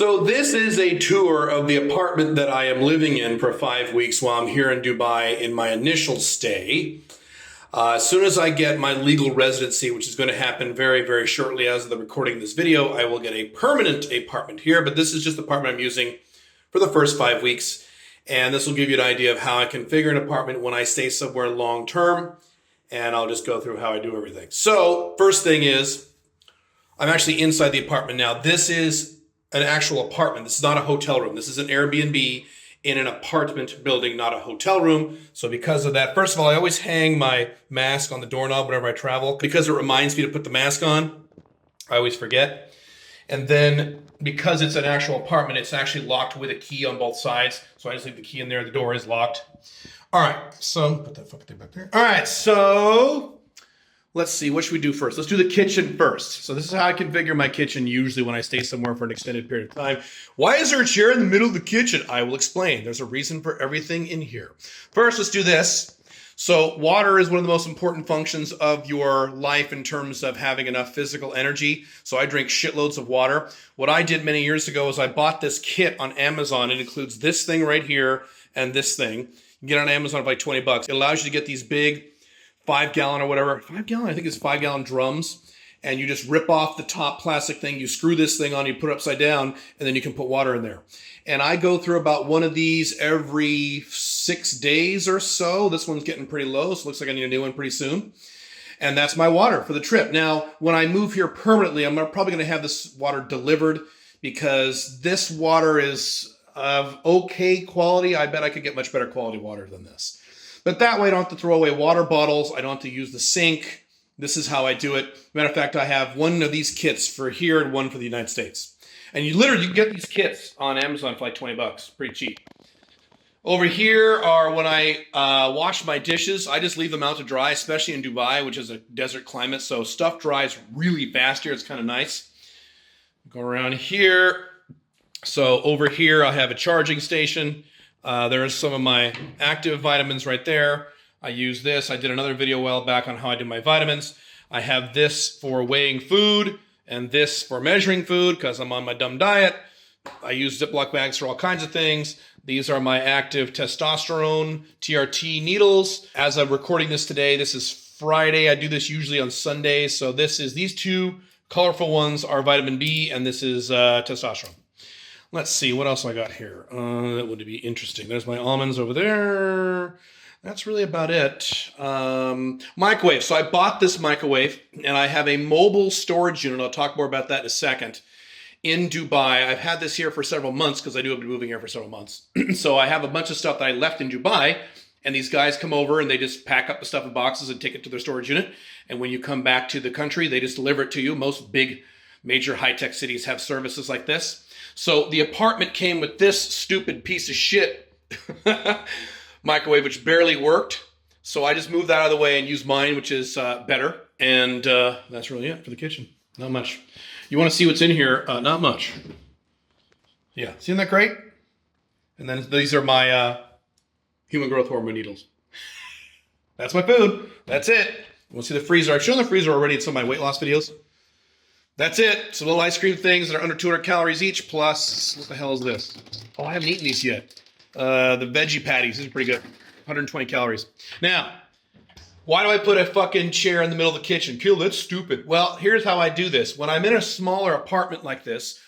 So this is a tour of the apartment that I am living in for 5 weeks while I'm here in Dubai in my initial stay. As soon as I get my legal residency, which is going to happen very, very shortly as of the recording of this video, I will get a permanent apartment here. But this is just the apartment I'm using for the first 5 weeks. And this will give you an idea of how I configure an apartment when I stay somewhere long term. And I'll just go through how I do everything. So first thing is, I'm actually inside the apartment now. This is an actual apartment. This is not a hotel room. This is an Airbnb in an apartment building, not a hotel room. So because of that, first of all, I always hang my mask on the doorknob whenever I travel because it reminds me to put the mask on. I always forget. And then because it's an actual apartment, it's actually locked with a key on both sides. So I just leave the key in there. The door is locked. All right. So put that fucking thing back there. All right. So let's see, what should we do first? Let's do the kitchen first. So this is how I configure my kitchen usually when I stay somewhere for an extended period of time. Why is there a chair in the middle of the kitchen? I will explain. There's a reason for everything in here. First, let's do this. So water is one of the most important functions of your life in terms of having enough physical energy. So I drink shitloads of water. What I did many years ago is I bought this kit on Amazon. It includes this thing right here and this thing. You can get it on Amazon for like 20 bucks. It allows you to get these big 5-gallon or whatever, 5-gallon, I think it's 5-gallon drums, and you just rip off the top plastic thing, you screw this thing on, you put it upside down, and then you can put water in there. And I go through about one of these every 6 days or so. This one's getting pretty low, so it looks like I need a new one pretty soon. And that's my water for the trip. Now, when I move here permanently, I'm probably going to have this water delivered because this water is of okay quality. I bet I could get much better quality water than this. But that way I don't have to throw away water bottles. I don't have to use the sink. This is how I do it. Matter of fact, I have one of these kits for here and one for the United States. And you can get these kits on Amazon for like 20 bucks. Pretty cheap. Over here are when I wash my dishes. I just leave them out to dry, especially in Dubai, which is a desert climate. So stuff dries really fast here. It's kind of nice. Go around here. So over here, I have a charging station. There's some of my active vitamins right there. I use this. I did another video a while back on how I do my vitamins. I have this for weighing food and this for measuring food because I'm on my dumb diet. I use Ziploc bags for all kinds of things. These are my active testosterone TRT needles. As I'm recording this today, this is Friday. I do this usually on Sundays. So these two colorful ones are vitamin B and this is testosterone. Let's see, what else I got here? That would be interesting. There's my almonds over there. That's really about it. Microwave. So I bought this microwave, and I have a mobile storage unit. I'll talk more about that in a second. In Dubai, I've had this here for several months because I do have been moving here for several months. So I have a bunch of stuff that I left in Dubai, and these guys come over and they just pack up the stuff in boxes and take it to their storage unit. And when you come back to the country, they just deliver it to you. Most big, major high-tech cities have services like this. So the apartment came with this stupid piece of shit microwave, which barely worked. So I just moved that out of the way and used mine, which is better. And that's really it for the kitchen. Not much. You want to see what's in here? Not much. Yeah, isn't that great? And then these are my human growth hormone needles. That's my food. That's it. You want to see the freezer? I've shown the freezer already in some of my weight loss videos. That's it. Some little ice cream things that are under 200 calories each, plus, what the hell is this? Oh, I haven't eaten these yet. The veggie patties. These are pretty good. 120 calories. Now, why do I put a fucking chair in the middle of the kitchen? Kill, that's stupid. Well, here's how I do this. When I'm in a smaller apartment like this,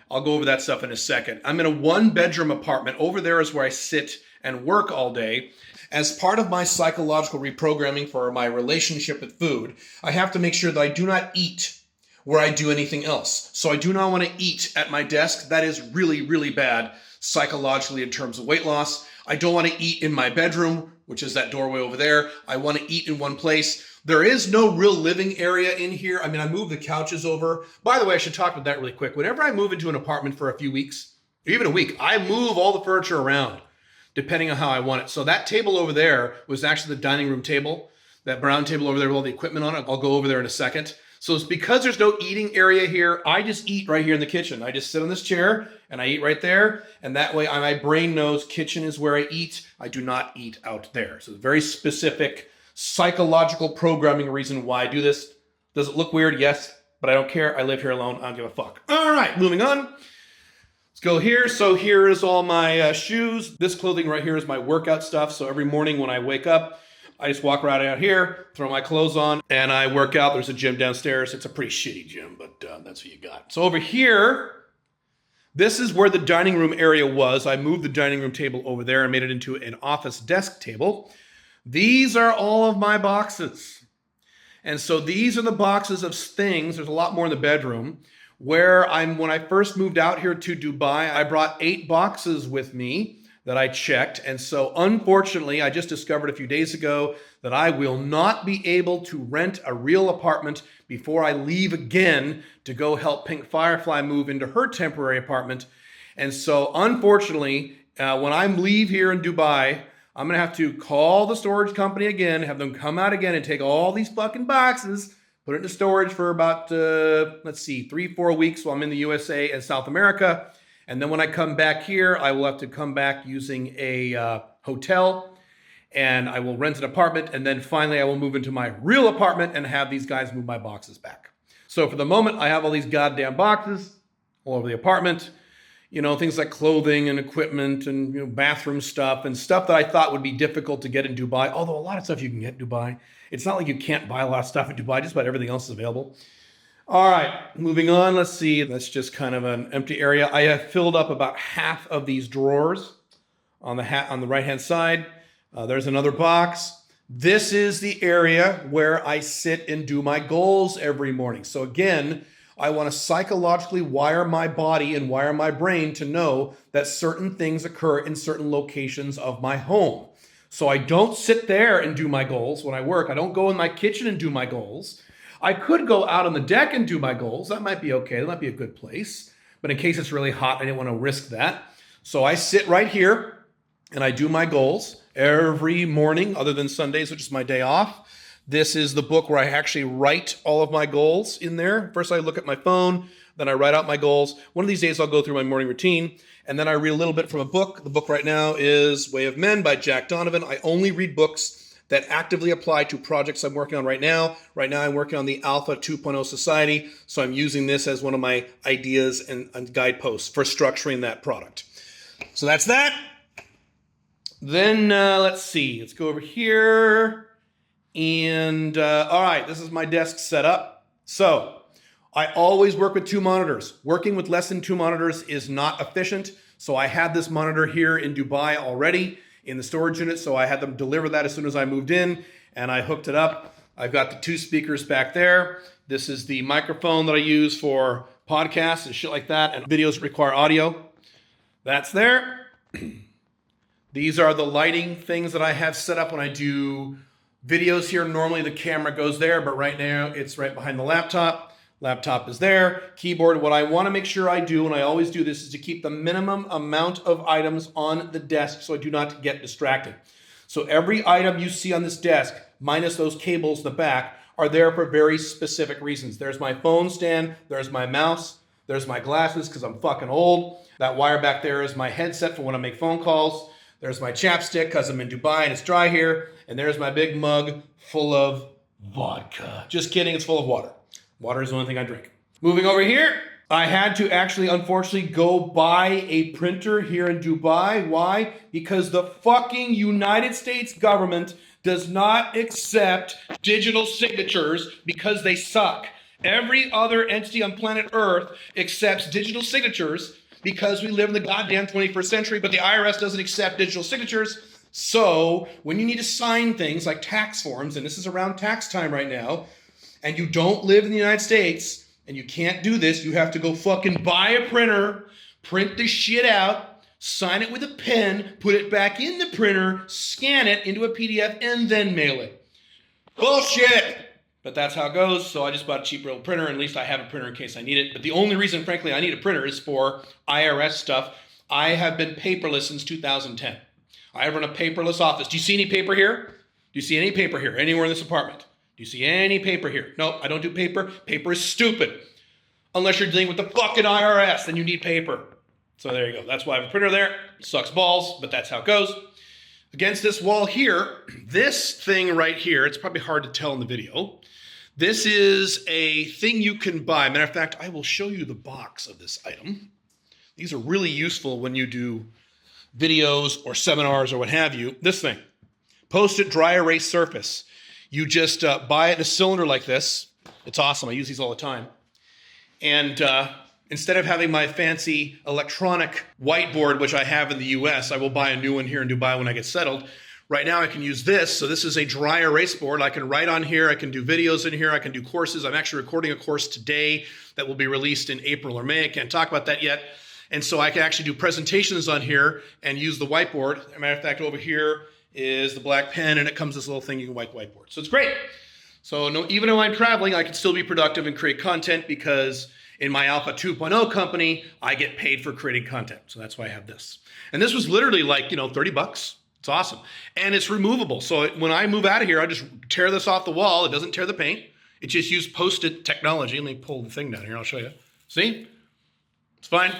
I'll go over that stuff in a second. I'm in a one-bedroom apartment. Over there is where I sit and work all day. As part of my psychological reprogramming for my relationship with food, I have to make sure that I do not eat where I do anything else. So I do not want to eat at my desk. That is really, really bad psychologically in terms of weight loss. I don't want to eat in my bedroom, which is that doorway over there. I want to eat in one place. There is no real living area in here. I mean, I moved the couches over. By the way, I should talk about that really quick. Whenever I move into an apartment for a few weeks, or even a week, I move all the furniture around depending on how I want it. So that table over there was actually the dining room table. That brown table over there with all the equipment on it. I'll go over there in a second. So it's because there's no eating area here, I just eat right here in the kitchen. I just sit on this chair and I eat right there. And that way my brain knows kitchen is where I eat. I do not eat out there. So it's a very specific psychological programming reason why I do this. Does it look weird? Yes, but I don't care. I live here alone. I don't give a fuck. All right, moving on. Let's go here. So here is all my shoes. This clothing right here is my workout stuff. So every morning when I wake up, I just walk right out here, throw my clothes on, and I work out. There's a gym downstairs. It's a pretty shitty gym, but that's what you got. So over here, this is where the dining room area was. I moved the dining room table over there and made it into an office desk table. These are all of my boxes. And so these are the boxes of things. There's a lot more in the bedroom. When I first moved out here to Dubai, I brought 8 boxes with me that I checked. And so unfortunately, I just discovered a few days ago that I will not be able to rent a real apartment before I leave again to go help Pink Firefly move into her temporary apartment. And so unfortunately, when I leave here in Dubai, I'm going to have to call the storage company again, have them come out again and take all these fucking boxes, put it into storage for about, 3-4 weeks while I'm in the USA and South America. And then when I come back here, I will have to come back using a hotel, and I will rent an apartment. And then finally, I will move into my real apartment and have these guys move my boxes back. So for the moment, I have all these goddamn boxes all over the apartment. You know, things like clothing and equipment and bathroom stuff and stuff that I thought would be difficult to get in Dubai. Although a lot of stuff you can get in Dubai. It's not like you can't buy a lot of stuff in Dubai. Just about everything else is available. All right, moving on. Let's see. That's just kind of an empty area. I have filled up about half of these drawers on the right-hand side. There's another box. This is the area where I sit and do my goals every morning. So again, I want to psychologically wire my body and wire my brain to know that certain things occur in certain locations of my home. So I don't sit there and do my goals when I work. I don't go in my kitchen and do my goals. I could go out on the deck and do my goals. That might be okay. That might be a good place. But in case it's really hot, I didn't want to risk that. So I sit right here and I do my goals every morning, other than Sundays, which is my day off. This is the book where I actually write all of my goals in there. First, I look at my phone, then I write out my goals. One of these days, I'll go through my morning routine, and then I read a little bit from a book. The book right now is Way of Men by Jack Donovan. I only read books that actively apply to projects I'm working on right now. Right now, I'm working on the Alpha 2.0 Society, so I'm using this as one of my ideas and guideposts for structuring that product. So that's that. Then let's see. Let's go over here. And all right, this is my desk setup. So I always work with 2 monitors. Working with less than 2 monitors is not efficient. So I had this monitor here in Dubai already in the storage unit. So I had them deliver that as soon as I moved in, and I hooked it up. I've got the 2 speakers back there. This is the microphone that I use for podcasts and shit like that, and videos that require audio. That's there. These are the lighting things that I have set up when I do videos here. Normally the camera goes there, but right now it's right behind the laptop. Laptop is there. Keyboard. What I want to make sure I do, and I always do this, is to keep the minimum amount of items on the desk so I do not get distracted. So every item you see on this desk, minus those cables in the back, are there for very specific reasons. There's my phone stand. There's my mouse. There's my glasses because I'm fucking old. That wire back there is my headset for when I make phone calls. There's my chapstick because I'm in Dubai and it's dry here. And there's my big mug full of vodka. Just kidding, it's full of water. Water is the only thing I drink. Moving over here, I had to actually, unfortunately, go buy a printer here in Dubai. Why? Because the fucking United States government does not accept digital signatures because they suck. Every other entity on planet Earth accepts digital signatures because we live in the goddamn 21st century, but the IRS doesn't accept digital signatures. So when you need to sign things like tax forms, and this is around tax time right now, and you don't live in the United States, and you can't do this, you have to go fucking buy a printer, print the shit out, sign it with a pen, put it back in the printer, scan it into a PDF, and then mail it. Bullshit! But that's how it goes, so I just bought a cheap little printer, and at least I have a printer in case I need it. But the only reason, frankly, I need a printer is for IRS stuff. I have been paperless since 2010. I run a paperless office. Do you see any paper here? Do you see any paper here, anywhere in this apartment? Do you see any paper here? No, I don't do paper. Paper is stupid. Unless you're dealing with the fucking IRS, then you need paper. So there you go. That's why I have a printer there. It sucks balls, but that's how it goes. Against this wall here, this thing right here, it's probably hard to tell in the video. This is a thing you can buy. Matter of fact, I will show you the box of this item. These are really useful when you do videos or seminars or what have you. This thing, Post-it dry erase surface. You just buy it in a cylinder like this. It's awesome. I use these all the time. And instead of having my fancy electronic whiteboard, which I have in the US, I will buy a new one here in Dubai when I get settled. Right now I can use this. So this is a dry erase board. I can write on here. I can do videos in here. I can do courses. I'm actually recording a course today that will be released in April or May. I can't talk about that yet. And so I can actually do presentations on here and use the whiteboard. As a matter of fact, over here is the black pen, and it comes this little thing you can wipe whiteboard. So it's great. So even though I'm traveling, I can still be productive and create content because in my Alpha 2.0 company, I get paid for creating content. So that's why I have this. And this was literally like, 30 bucks. It's awesome. And it's removable. So when I move out of here, I just tear this off the wall. It doesn't tear the paint. It just used Post-it technology. Let me pull the thing down here. I'll show you. See? It's fine.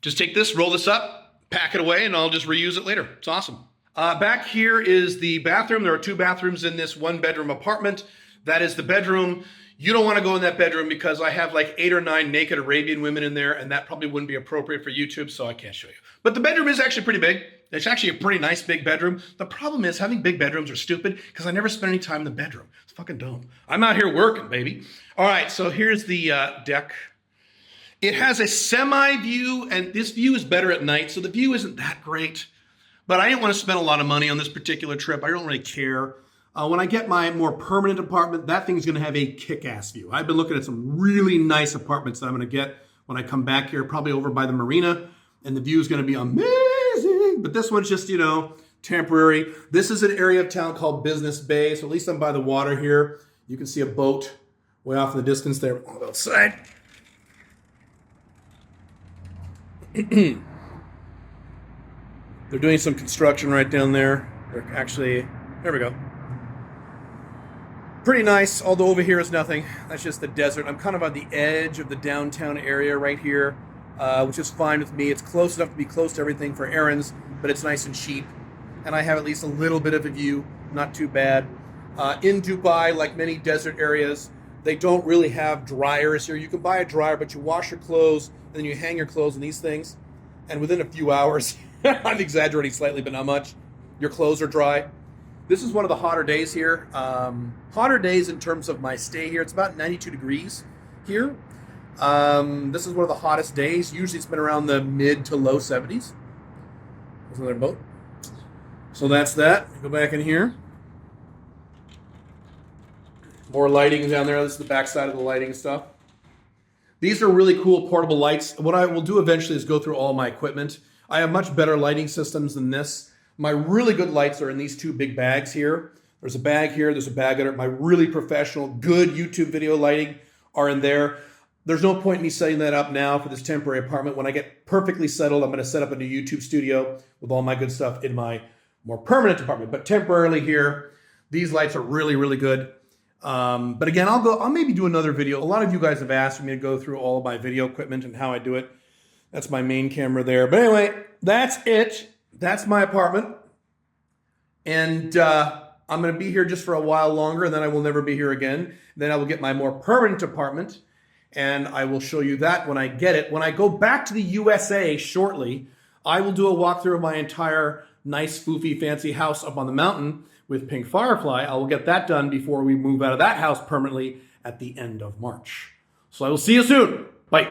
Just take this, roll this up, pack it away, and I'll just reuse it later. It's awesome. Back here is the bathroom. There are 2 bathrooms in this 1-bedroom apartment. That is the bedroom. You don't want to go in that bedroom because I have like 8 or 9 naked Arabian women in there, and that probably wouldn't be appropriate for YouTube, so I can't show you. But the bedroom is actually pretty big. It's actually a pretty nice big bedroom. The problem is having big bedrooms are stupid because I never spend any time in the bedroom. It's fucking dumb. I'm out here working, baby. All right, so here's the deck. It has a semi-view, and this view is better at night, so the view isn't that great. But I didn't want to spend a lot of money on this particular trip. I don't really care. When I get my more permanent apartment, that thing's going to have a kick-ass view. I've been looking at some really nice apartments that I'm going to get when I come back here, probably over by the marina, and the view is going to be amazing. But this one's just, temporary. This is an area of town called Business Bay, so at least I'm by the water here. You can see a boat way off in the distance there on the outside. They're doing some construction right down there. They're actually, there we go. Pretty nice, although over here is nothing. That's just the desert. I'm kind of on the edge of the downtown area right here, which is fine with me. It's close enough to be close to everything for errands, but it's nice and cheap. And I have at least a little bit of a view, not too bad. In Dubai, like many desert areas, they don't really have dryers here. You can buy a dryer, but you wash your clothes, and then you hang your clothes in these things. And within a few hours, I'm exaggerating slightly, but not much, your clothes are dry. This is one of the hotter days here. Hotter days in terms of my stay here. It's about 92 degrees here. This is one of the hottest days. Usually it's been around the mid to low 70s. There's another boat. So that's that. Go back in here. More lighting down there. This is the back side of the lighting stuff. These are really cool portable lights. What I will do eventually is go through all my equipment. I have much better lighting systems than this. My really good lights are in these 2 big bags here. There's a bag here, there's a bag under it. My really professional, good YouTube video lighting are in there. There's no point in me setting that up now for this temporary apartment. When I get perfectly settled, I'm going to set up a new YouTube studio with all my good stuff in my more permanent apartment. But temporarily here, these lights are really, really good. But again, I'll maybe do another video. A lot of you guys have asked me to go through all of my video equipment and how I do it. That's my main camera there. But anyway, that's it. That's my apartment. And I'm going to be here just for a while longer, and then I will never be here again. Then I will get my more permanent apartment, and I will show you that when I get it. When I go back to the USA shortly, I will do a walkthrough of my entire nice, foofy, fancy house up on the mountain with Pink Firefly. I will get that done before we move out of that house permanently at the end of March. So I will see you soon.